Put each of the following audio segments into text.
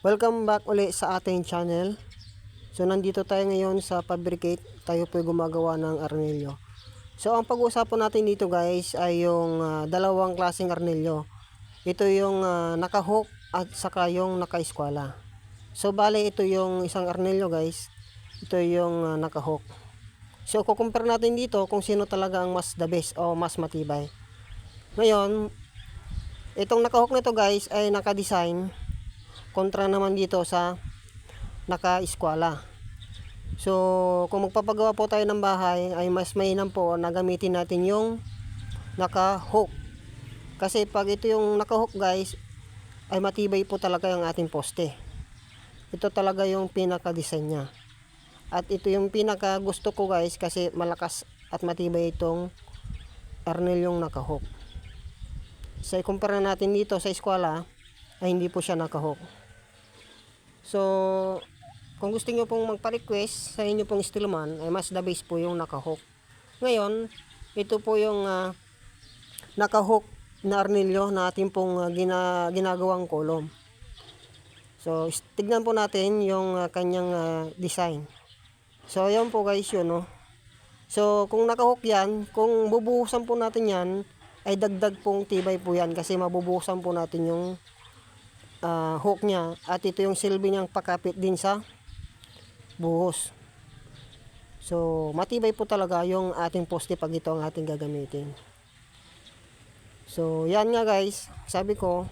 Welcome back uli sa ating channel. So nandito tayo ngayon sa fabricate. Tayo po gumagawa ng arnilyo. So ang pag-uusapan natin dito guys ay yung dalawang klaseng arnilyo. Ito yung naka-hook at saka yung naka-eskwala. So bale ito yung isang arnilyo guys. Ito yung naka-hook. So kukumpara natin dito kung sino talaga ang mas the best o mas matibay. Ngayon, itong naka-hook na to guys ay naka-design kontra naman dito sa naka-eskwala. So kung magpapagawa po tayo ng bahay ay mas mainam po na gamitin natin yung naka-hook. Kasi pag ito yung naka-hook guys ay matibay po talaga yung ating poste. Ito talaga yung pinaka-design niya. At ito yung pinaka gusto ko guys kasi malakas at matibay itong arnilyong naka-hook. So ikumpara natin dito sa eskwela ay hindi po siya naka-hook. So, kung gusto nyo pong magpa-request sa inyo pong Stillman, ay mas the best po yung naka-hook. Ngayon, ito po yung naka-hook na arnilyo na ating pong ginagawang kolom. So, tignan po natin yung kanyang design. So, ayan po guys yun, no? So, kung naka-hook yan, kung bubuhusan po natin yan, ay dagdag pong tibay po yan kasi mabubuhusan po natin yung hook niya at ito yung silbi niyang pakapit din sa buhos. So matibay po talaga yung ating poste pag ito ang ating gagamitin. So yan nga guys, sabi ko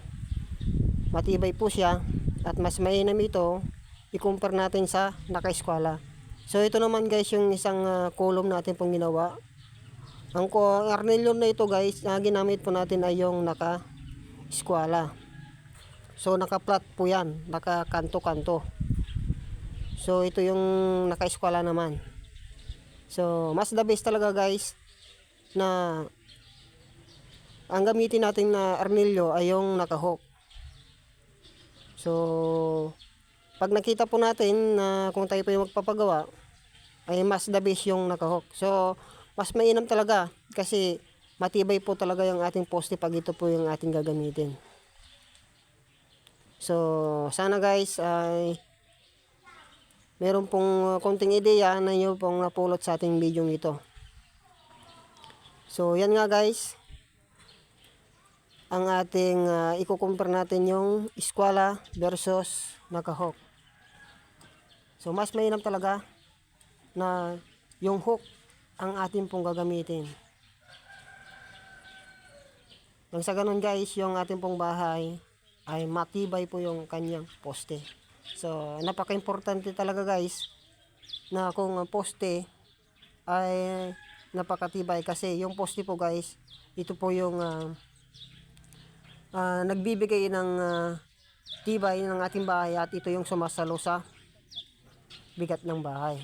matibay po siya at mas mainam ito ikumpara natin sa naka-eskwala. So ito naman guys yung isang column natin pong ginawa. Ang arnilyo na ito guys na ginamit po natin ay yung naka-eskwala. So naka-flat po yan, naka-kanto-kanto. So ito yung naka-eskwala naman. So mas the best talaga guys na ang gamitin natin na arnilyo ay yung naka-hook. So pag nakita po natin na kung tayo po yung magpapagawa ay mas the best yung naka-hook. So mas mainam talaga kasi matibay po talaga yung ating poste pag ito po yung ating gagamitin. So, sana guys ay meron pong konting ideya na inyo pong napulot sa ating video ito. So, yan nga guys. Ang ating ikukumpara natin yung eskwela versus naka-hook. So, mas mainam talaga na yung hook ang ating pong gagamitin. Nang sa ganun guys, yung ating pong bahay ay matibay po yung kanyang poste. So napaka-importante talaga guys na kung poste ay napakatibay kasi yung poste po guys ito po yung nagbibigay ng tibay ng ating bahay at ito yung sumasalo sa bigat ng bahay.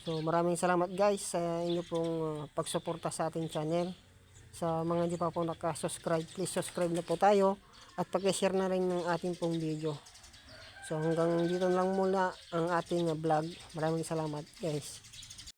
So maraming salamat guys sa inyo pong pagsuporta sa ating channel. Sa mga hindi pa po nakasubscribe, please subscribe na po tayo at pag-share na rin ng ating pong video. So hanggang dito lang muna ang ating vlog. Maraming salamat guys.